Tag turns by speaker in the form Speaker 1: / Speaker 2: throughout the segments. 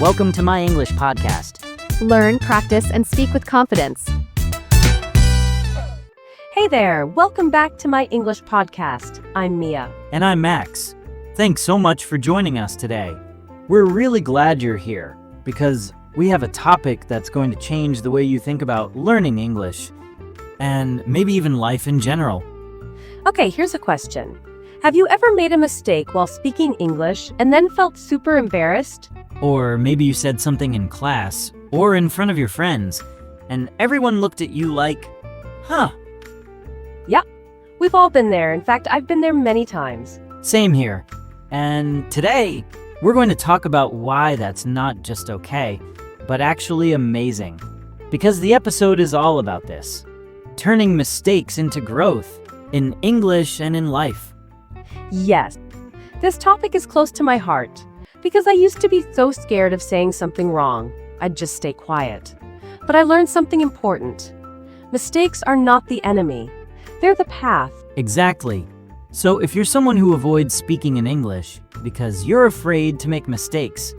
Speaker 1: Welcome to My English Podcast.
Speaker 2: Learn, practice, and speak with confidence.
Speaker 3: Hey there, welcome back to My English Podcast. I'm Mia.
Speaker 1: And I'm Max. Thanks so much for joining us today. We're really glad you're here because we have a topic that's going to change the way you think about learning English and maybe even life in general.
Speaker 3: Okay, here's a question. Have you ever made a mistake while speaking English and then felt super embarrassed?
Speaker 1: Or maybe you said something in class or in front of your friends and everyone looked at you like, huh?
Speaker 3: Yeah, we've all been there. In fact, I've been there many times.
Speaker 1: Same here. And today, we're going to talk about why that's not just okay, but actually amazing. Because the episode is all about this. Turning mistakes into growth in English and in life.
Speaker 3: Yes, this topic is close to my heart because I used to be so scared of saying something wrong. I'd just stay quiet. But I learned something important. Mistakes are not the enemy. They're the path.
Speaker 1: Exactly. So if you're someone who avoids speaking in English because you're afraid to make mistakes,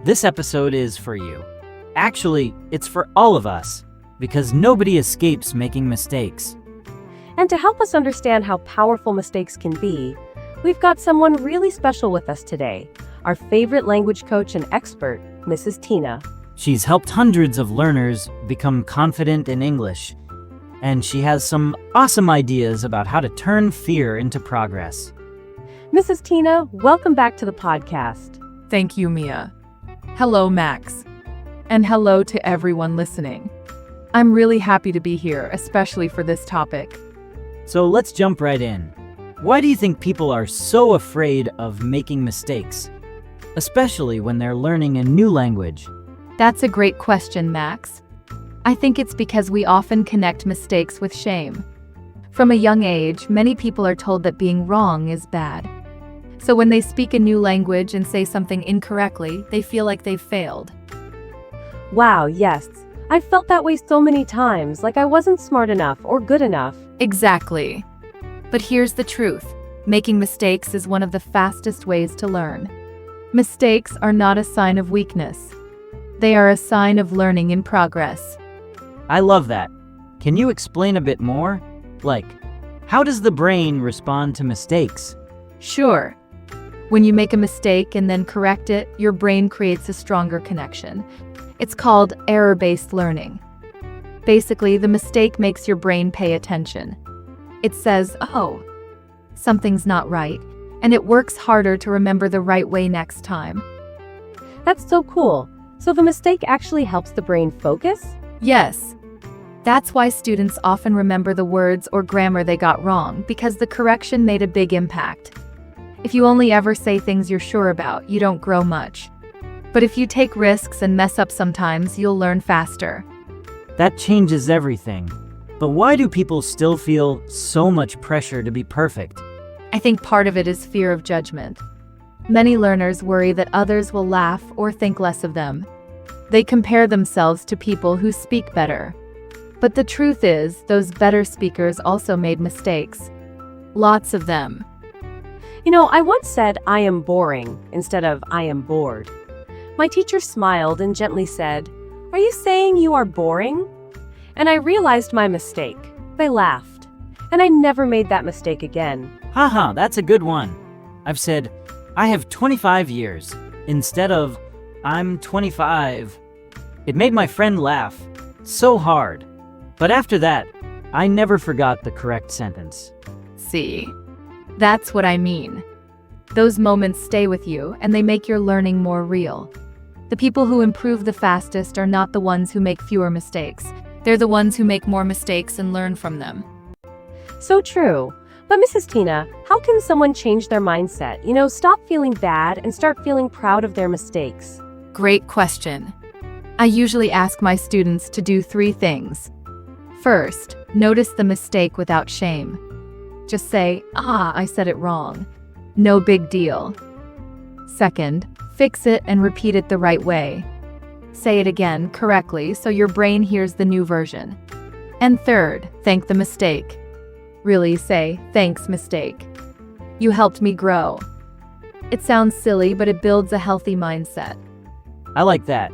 Speaker 1: this episode is for you. Actually, it's for all of us because nobody escapes making mistakes.
Speaker 3: And to help us understand how powerful mistakes can be, we've got someone really special with us today, our favorite language coach and expert, Mrs. Tina.
Speaker 1: She's helped hundreds of learners become confident in English, and she has some awesome ideas about how to turn fear into progress.
Speaker 3: Mrs. Tina, welcome back to the podcast.
Speaker 4: Thank you, Mia. Hello, Max. And hello to everyone listening. I'm really happy to be here, especially for this topic.
Speaker 1: So let's jump right in. Why do you think people are so afraid of making mistakes, especially when they're learning a new language?
Speaker 2: That's a great question, Max. I think it's because we often connect mistakes with shame. From a young age, many people are told that being wrong is bad. So when they speak a new language and say something incorrectly, they feel like they've failed.
Speaker 3: Wow, yes. I've felt that way so many times, like I wasn't smart enough or good enough.
Speaker 2: Exactly. But here's the truth. Making mistakes is one of the fastest ways to learn. Mistakes are not a sign of weakness. They are a sign of learning in progress.
Speaker 1: I love that. Can you explain a bit more? Like, how does the brain respond to mistakes?
Speaker 2: Sure. When you make a mistake and then correct it, your brain creates a stronger connection. It's called error-based learning. Basically, the mistake makes your brain pay attention. It says, oh, something's not right, and it works harder to remember the right way next time.
Speaker 3: That's so cool. So the mistake actually helps the brain focus?
Speaker 2: Yes. That's why students often remember the words or grammar they got wrong, because the correction made a big impact. If you only ever say things you're sure about, you don't grow much. But if you take risks and mess up sometimes, you'll learn faster.
Speaker 1: That changes everything. But why do people still feel so much pressure to be perfect?
Speaker 2: I think part of it is fear of judgment. Many learners worry that others will laugh or think less of them. They compare themselves to people who speak better. But the truth is, those better speakers also made mistakes. Lots of them.
Speaker 3: You know, I once said, I am boring, instead of I am bored. My teacher smiled and gently said, "Are you saying you are boring?" And I realized my mistake. They laughed. And I never made that mistake again.
Speaker 1: Haha, that's a good one. I've said, I have 25 years, instead of, I'm 25. It made my friend laugh so hard. But after that, I never forgot the correct sentence.
Speaker 2: See, that's what I mean. Those moments stay with you, and they make your learning more real. The people who improve the fastest are not the ones who make fewer mistakes. They're the ones who make more mistakes and learn from them.
Speaker 3: So true. But Mrs. Tina, how can someone change their mindset? Stop feeling bad and start feeling proud of their mistakes.
Speaker 2: Great question. I usually ask my students to do 3 things. First, notice the mistake without shame. Just say, I said it wrong. No big deal. Second, fix it and repeat it the right way. Say it again correctly so your brain hears the new version. And third, thank the mistake. Really say, thanks, mistake. You helped me grow. It sounds silly, but it builds a healthy mindset.
Speaker 1: I like that.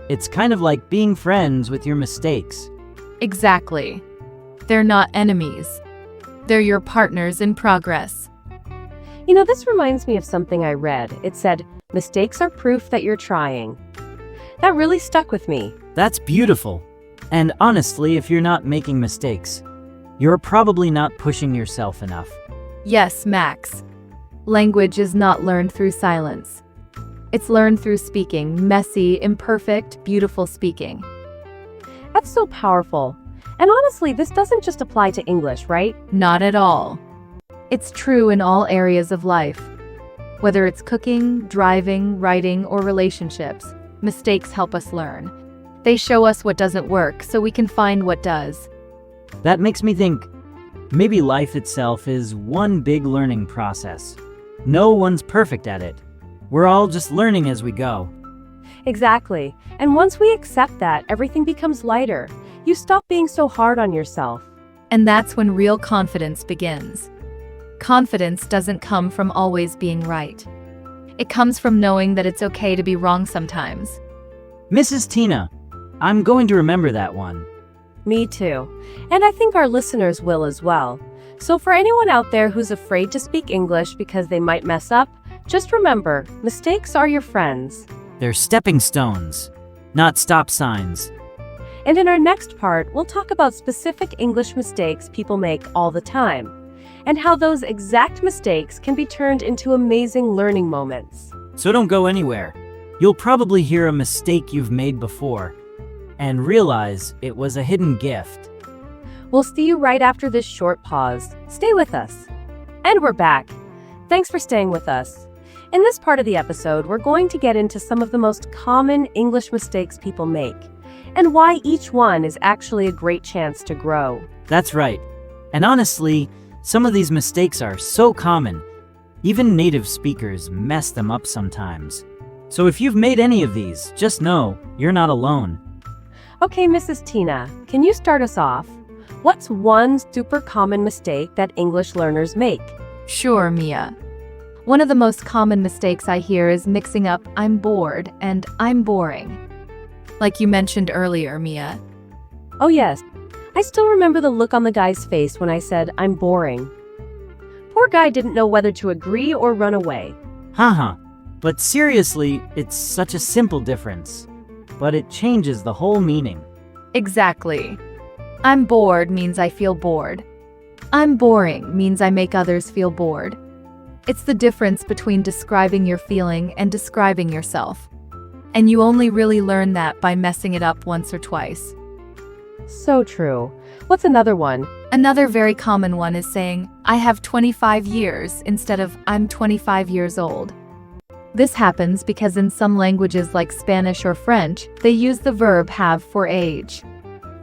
Speaker 1: It's kind of like being friends with your mistakes.
Speaker 2: Exactly. They're not enemies. They're your partners in progress.
Speaker 3: You know, this reminds me of something I read. It said, mistakes are proof that you're trying. That really stuck with me.
Speaker 1: That's beautiful. And honestly, if you're not making mistakes, you're probably not pushing yourself enough.
Speaker 2: Yes, Max. Language is not learned through silence. It's learned through speaking, messy, imperfect, beautiful speaking.
Speaker 3: That's so powerful. And honestly, this doesn't just apply to English, right?
Speaker 2: Not at all. It's true in all areas of life. Whether it's cooking, driving, writing, or relationships, mistakes help us learn. They show us what doesn't work so we can find what does.
Speaker 1: That makes me think, maybe life itself is one big learning process. No one's perfect at it. We're all just learning as we go.
Speaker 3: Exactly. And once we accept that, everything becomes lighter. You stop being so hard on yourself.
Speaker 2: And that's when real confidence begins. Confidence doesn't come from always being right. It comes from knowing that it's okay to be wrong sometimes.
Speaker 1: Mrs. Tina, I'm going to remember that one.
Speaker 3: Me too. And I think our listeners will as well. So for anyone out there who's afraid to speak English because they might mess up, just remember, mistakes are your friends.
Speaker 1: They're stepping stones, not stop signs.
Speaker 3: And in our next part, we'll talk about specific English mistakes people make all the time, and how those exact mistakes can be turned into amazing learning moments.
Speaker 1: So don't go anywhere. You'll probably hear a mistake you've made before and realize it was a hidden gift.
Speaker 3: We'll see you right after this short pause. Stay with us. And we're back. Thanks for staying with us. In this part of the episode, we're going to get into some of the most common English mistakes people make, and why each one is actually a great chance to grow.
Speaker 1: That's right. And honestly, some of these mistakes are so common, even native speakers mess them up sometimes. So if you've made any of these, just know you're not alone.
Speaker 3: Okay, Mrs. Tina, can you start us off? What's one super common mistake that English learners make?
Speaker 2: Sure, Mia. One of the most common mistakes I hear is mixing up "I'm bored" and "I'm boring." Like you mentioned earlier, Mia.
Speaker 3: Oh yes, I still remember the look on the guy's face when I said, "I'm boring." Poor guy didn't know whether to agree or run away.
Speaker 1: Haha. But seriously, it's such a simple difference. But it changes the whole meaning.
Speaker 2: Exactly. I'm bored means I feel bored. I'm boring means I make others feel bored. It's the difference between describing your feeling and describing yourself. And you only really learn that by messing it up once or twice.
Speaker 3: So true. What's another one?
Speaker 2: Another very common one is saying, I have 25 years instead of I'm 25 years old. This happens because in some languages like Spanish or French, they use the verb have for age.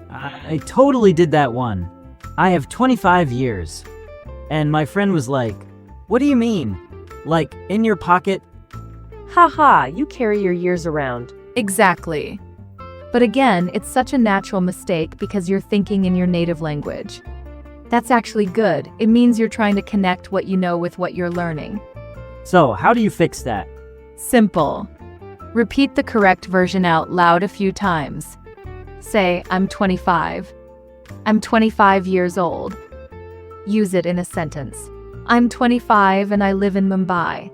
Speaker 1: I totally did that one. I have 25 years. And my friend was like, "What do you mean? Like, in your pocket?"
Speaker 3: Haha, you carry your years around.
Speaker 2: Exactly. But again, it's such a natural mistake because you're thinking in your native language. That's actually good. It means you're trying to connect what you know with what you're learning.
Speaker 1: So, how do you fix that?
Speaker 2: Simple. Repeat the correct version out loud a few times. Say, I'm 25. I'm 25 years old. Use it in a sentence. I'm 25 and I live in Mumbai.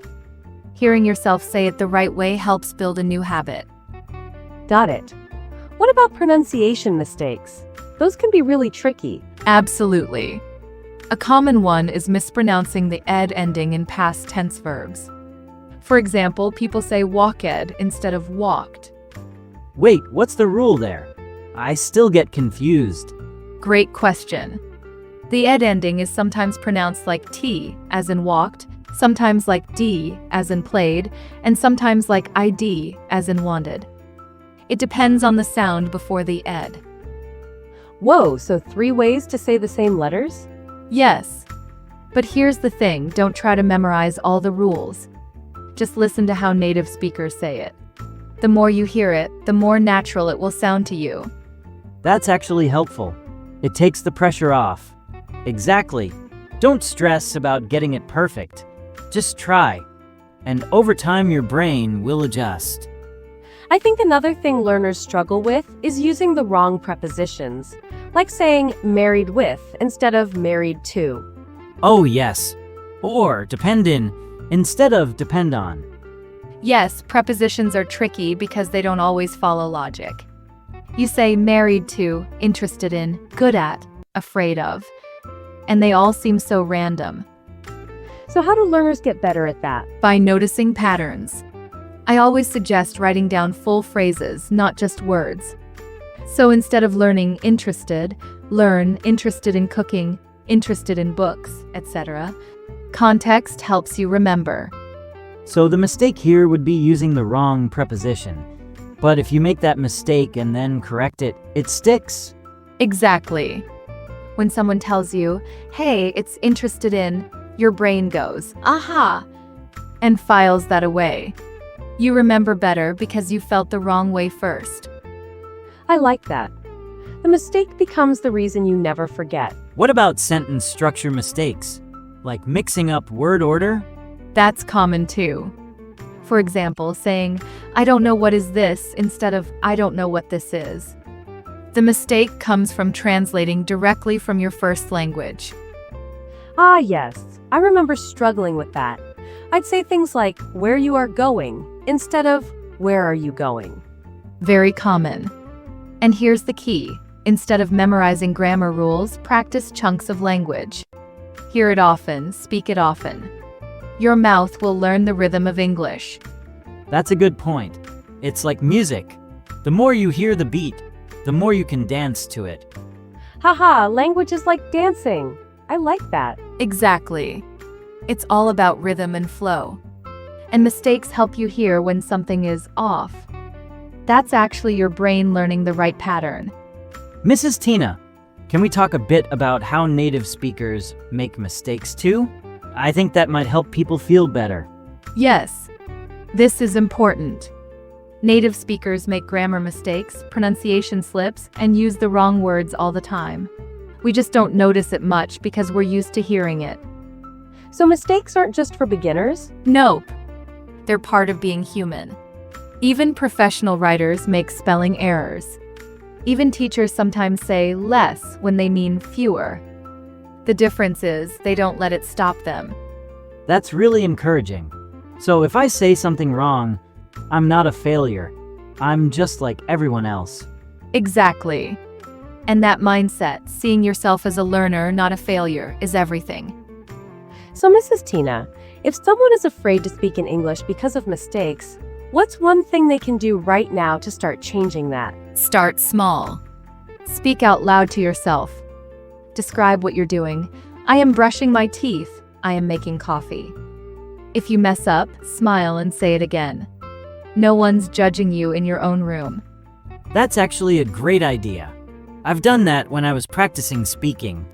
Speaker 2: Hearing yourself say it the right way helps build a new habit.
Speaker 3: Got it. What about pronunciation mistakes? Those can be really tricky.
Speaker 2: Absolutely. A common one is mispronouncing the ed ending in past tense verbs. For example, people say walked instead of walked.
Speaker 1: Wait, what's the rule there? I still get confused.
Speaker 2: Great question. The ed ending is sometimes pronounced like T, as in walked, sometimes like D, as in played, and sometimes like ID, as in wanted. It depends on the sound before the ed.
Speaker 3: Whoa, so 3 ways to say the same letters?
Speaker 2: Yes. But here's the thing, don't try to memorize all the rules. Just listen to how native speakers say it. The more you hear it, the more natural it will sound to you.
Speaker 1: That's actually helpful. It takes the pressure off. Exactly. Don't stress about getting it perfect. Just try. And over time, your brain will adjust.
Speaker 3: I think another thing learners struggle with is using the wrong prepositions, like saying married with instead of married to.
Speaker 1: Oh, yes. Or depend in instead of depend on.
Speaker 2: Yes, prepositions are tricky because they don't always follow logic. You say married to, interested in, good at, afraid of, and they all seem so random.
Speaker 3: So how do learners get better at that?
Speaker 2: By noticing patterns. I always suggest writing down full phrases, not just words. So instead of learning interested, learn interested in cooking, interested in books, etc. Context helps you remember.
Speaker 1: So the mistake here would be using the wrong preposition. But if you make that mistake and then correct it, it sticks.
Speaker 2: Exactly. When someone tells you, hey, it's interested in, your brain goes, aha, and files that away. You remember better because you felt the wrong way first.
Speaker 3: I like that. The mistake becomes the reason you never forget.
Speaker 1: What about sentence structure mistakes? Like mixing up word order?
Speaker 2: That's common too. For example, saying, I don't know what is this instead of I don't know what this is. The mistake comes from translating directly from your first language.
Speaker 3: Ah, yes. I remember struggling with that. I'd say things like, where you are going, instead of, where are you going?
Speaker 2: Very common. And here's the key. Instead of memorizing grammar rules, practice chunks of language. Hear it often, speak it often. Your mouth will learn the rhythm of English.
Speaker 1: That's a good point. It's like music. The more you hear the beat, the more you can dance to it.
Speaker 3: Haha, language is like dancing. I like that.
Speaker 2: Exactly. It's all about rhythm and flow. And mistakes help you hear when something is off. That's actually your brain learning the right pattern.
Speaker 1: Mrs. Tina, can we talk a bit about how native speakers make mistakes too? I think that might help people feel better.
Speaker 2: Yes, this is important. Native speakers make grammar mistakes, pronunciation slips, and use the wrong words all the time. We just don't notice it much because we're used to hearing it.
Speaker 3: So mistakes aren't just for beginners?
Speaker 2: Nope. They're part of being human. Even professional writers make spelling errors. Even teachers sometimes say less when they mean fewer. The difference is they don't let it stop them.
Speaker 1: That's really encouraging. So if I say something wrong, I'm not a failure. I'm just like everyone else.
Speaker 2: Exactly. And that mindset, seeing yourself as a learner, not a failure, is everything.
Speaker 3: So Mrs. Tina, if someone is afraid to speak in English because of mistakes, what's one thing they can do right now to start changing that?
Speaker 2: Start small. Speak out loud to yourself. Describe what you're doing. I am brushing my teeth. I am making coffee. If you mess up, smile and say it again. No one's judging you in your own room.
Speaker 1: That's actually a great idea. I've done that when I was practicing speaking.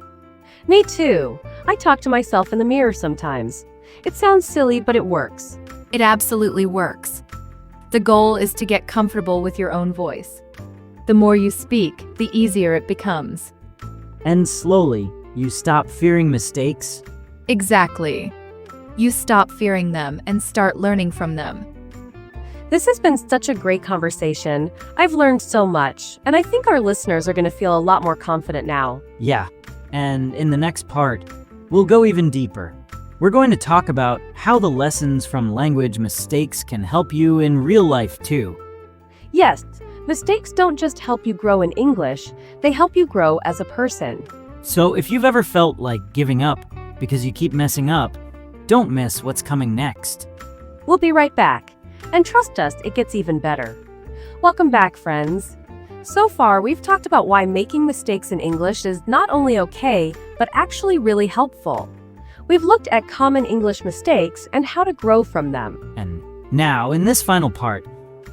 Speaker 3: Me too. I talk to myself in the mirror sometimes. It sounds silly, but it works.
Speaker 2: It absolutely works. The goal is to get comfortable with your own voice. The more you speak, the easier it becomes.
Speaker 1: And slowly, you stop fearing mistakes.
Speaker 2: Exactly. You stop fearing them and start learning from them.
Speaker 3: This has been such a great conversation. I've learned so much, and I think our listeners are going to feel a lot more confident now.
Speaker 1: Yeah, and in the next part, we'll go even deeper. We're going to talk about how the lessons from language mistakes can help you in real life too.
Speaker 3: Yes, mistakes don't just help you grow in English, they help you grow as a person.
Speaker 1: So if you've ever felt like giving up because you keep messing up, don't miss what's coming next.
Speaker 3: We'll be right back. And trust us, it gets even better. Welcome back, friends. So far, we've talked about why making mistakes in English is not only okay, but actually really helpful. We've looked at common English mistakes and how to grow from them.
Speaker 1: And now, in this final part,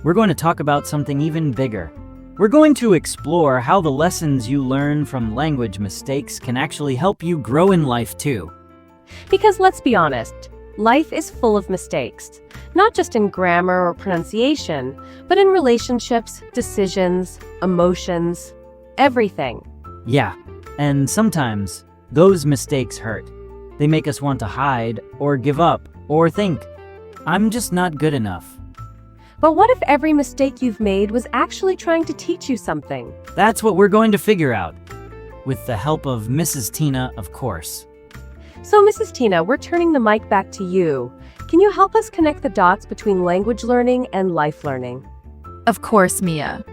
Speaker 1: we're going to talk about something even bigger. We're going to explore how the lessons you learn from language mistakes can actually help you grow in life too.
Speaker 3: Because let's be honest, life is full of mistakes. Not just in grammar or pronunciation, but in relationships, decisions, emotions, everything.
Speaker 1: Yeah, and sometimes those mistakes hurt. They make us want to hide or give up or think, I'm just not good enough.
Speaker 3: But what if every mistake you've made was actually trying to teach you something?
Speaker 1: That's what we're going to figure out, with the help of Mrs. Tina, of course.
Speaker 3: So, Mrs. Tina, we're turning the mic back to you. Can you help us connect the dots between language learning and life learning?
Speaker 2: Of course, Mia.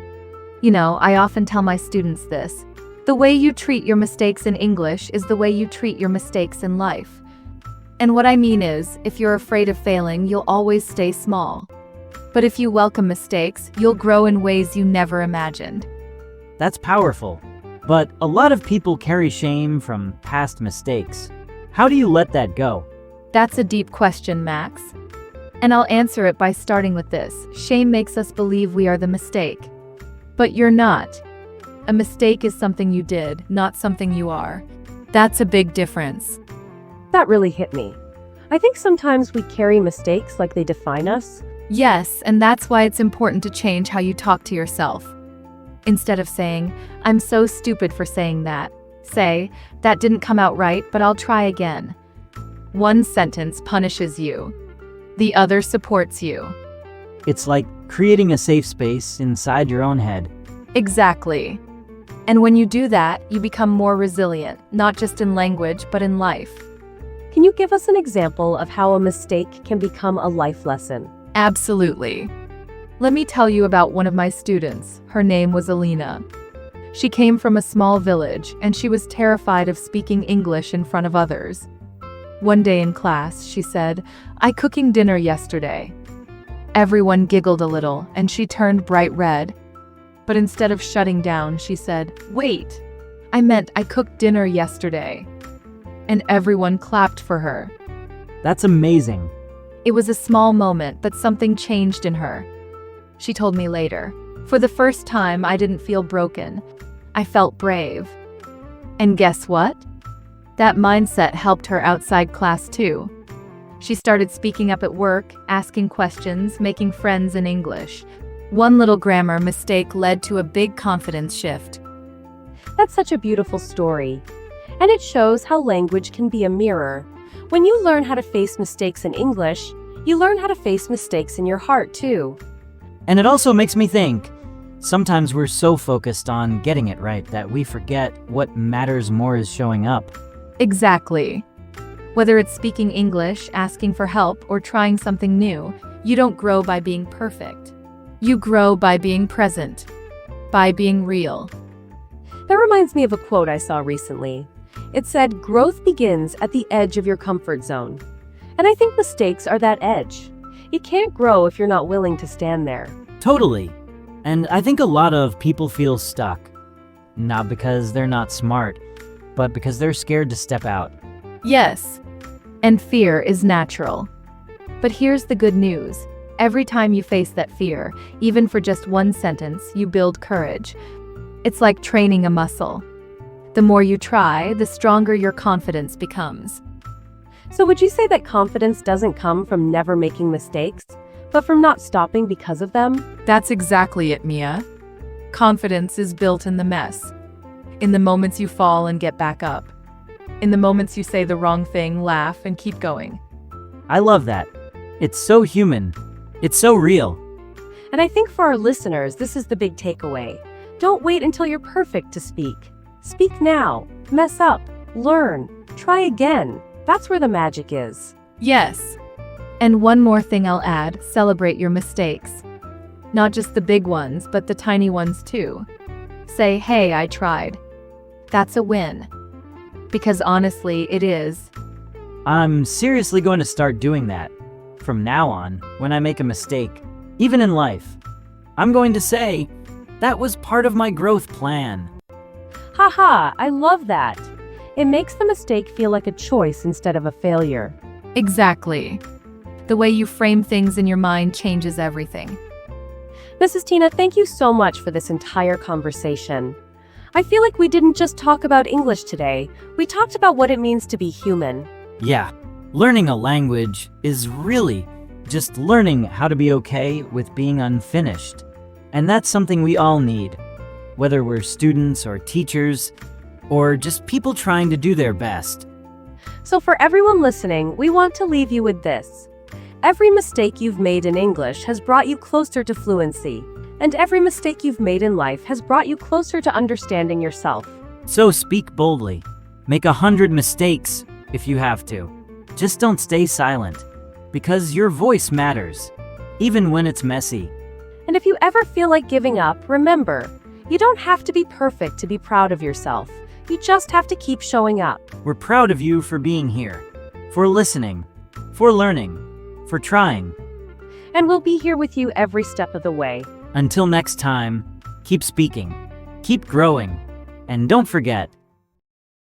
Speaker 2: You know, I often tell my students this. The way you treat your mistakes in English is the way you treat your mistakes in life. And what I mean is, if you're afraid of failing, you'll always stay small. But if you welcome mistakes, you'll grow in ways you never imagined.
Speaker 1: That's powerful. But a lot of people carry shame from past mistakes. How do you let that go?
Speaker 2: That's a deep question, Max. And I'll answer it by starting with this. Shame makes us believe we are the mistake. But you're not. A mistake is something you did, not something you are. That's a big difference.
Speaker 3: That really hit me. I think sometimes we carry mistakes like they define us.
Speaker 2: Yes, and that's why it's important to change how you talk to yourself. Instead of saying, "I'm so stupid for saying that," say, "That didn't come out right, but I'll try again." One sentence punishes you. The other supports you.
Speaker 1: It's like creating a safe space inside your own head.
Speaker 2: Exactly. And when you do that, you become more resilient, not just in language, but in life.
Speaker 3: Can you give us an example of how a mistake can become a life lesson?
Speaker 2: Absolutely. Let me tell you about one of my students. Her name was Alina. She came from a small village, and she was terrified of speaking English in front of others. One day in class, she said, "I cooking dinner yesterday." Everyone giggled a little, and she turned bright red. But instead of shutting down, she said, "Wait, I meant I cooked dinner yesterday." And everyone clapped for her.
Speaker 1: That's amazing.
Speaker 2: It was a small moment, but something changed in her. She told me later, "For the first time, I didn't feel broken. I felt brave." And guess what? That mindset helped her outside class too. She started speaking up at work, asking questions, making friends in English. One little grammar mistake led to a big confidence shift.
Speaker 3: That's such a beautiful story. And it shows how language can be a mirror. When you learn how to face mistakes in English, you learn how to face mistakes in your heart too.
Speaker 1: And it also makes me think, sometimes we're so focused on getting it right that we forget what matters more is showing up.
Speaker 2: Exactly. Whether it's speaking English, asking for help, or trying something new, you don't grow by being perfect. You grow by being present, by being real.
Speaker 3: That reminds me of a quote I saw recently. It said, "Growth begins at the edge of your comfort zone." And I think mistakes are that edge. You can't grow if you're not willing to stand there.
Speaker 1: Totally. And I think a lot of people feel stuck. Not because they're not smart, but because they're scared to step out.
Speaker 2: Yes, and fear is natural. But here's the good news. Every time you face that fear, even for just one sentence, you build courage. It's like training a muscle. The more you try, the stronger your confidence becomes.
Speaker 3: So would you say that confidence doesn't come from never making mistakes, but from not stopping because of them?
Speaker 4: That's exactly it, Mia. Confidence is built in the mess. In the moments you fall and get back up. In the moments you say the wrong thing, laugh, and keep going.
Speaker 1: I love that. It's so human. It's so real.
Speaker 3: And I think for our listeners, this is the big takeaway. Don't wait until you're perfect to speak. Speak now. Mess up. Learn. Try again. That's where the magic is.
Speaker 2: Yes. And one more thing I'll add, celebrate your mistakes. Not just the big ones, but the tiny ones too. Say, "Hey, I tried." That's a win. Because honestly, it is.
Speaker 1: I'm seriously going to start doing that. From now on, when I make a mistake, even in life, I'm going to say, "That was part of my growth plan."
Speaker 3: Haha, I love that. It makes the mistake feel like a choice instead of a failure.
Speaker 2: Exactly. The way you frame things in your mind changes everything.
Speaker 3: Mrs. Tina, thank you so much for this entire conversation. I feel like we didn't just talk about English today, we talked about what it means to be human.
Speaker 1: Yeah, learning a language is really just learning how to be okay with being unfinished. And that's something we all need, whether we're students or teachers, or just people trying to do their best.
Speaker 3: So for everyone listening, we want to leave you with this. Every mistake you've made in English has brought you closer to fluency, and every mistake you've made in life has brought you closer to understanding yourself.
Speaker 1: So speak boldly. Make 100 mistakes if you have to. Just don't stay silent, because your voice matters, even when it's messy.
Speaker 3: And if you ever feel like giving up, remember, you don't have to be perfect to be proud of yourself. You just have to keep showing up.
Speaker 1: We're proud of you for being here, for listening, for learning, for trying.
Speaker 3: And we'll be here with you every step of the way.
Speaker 1: Until next time, keep speaking, keep growing, and don't forget,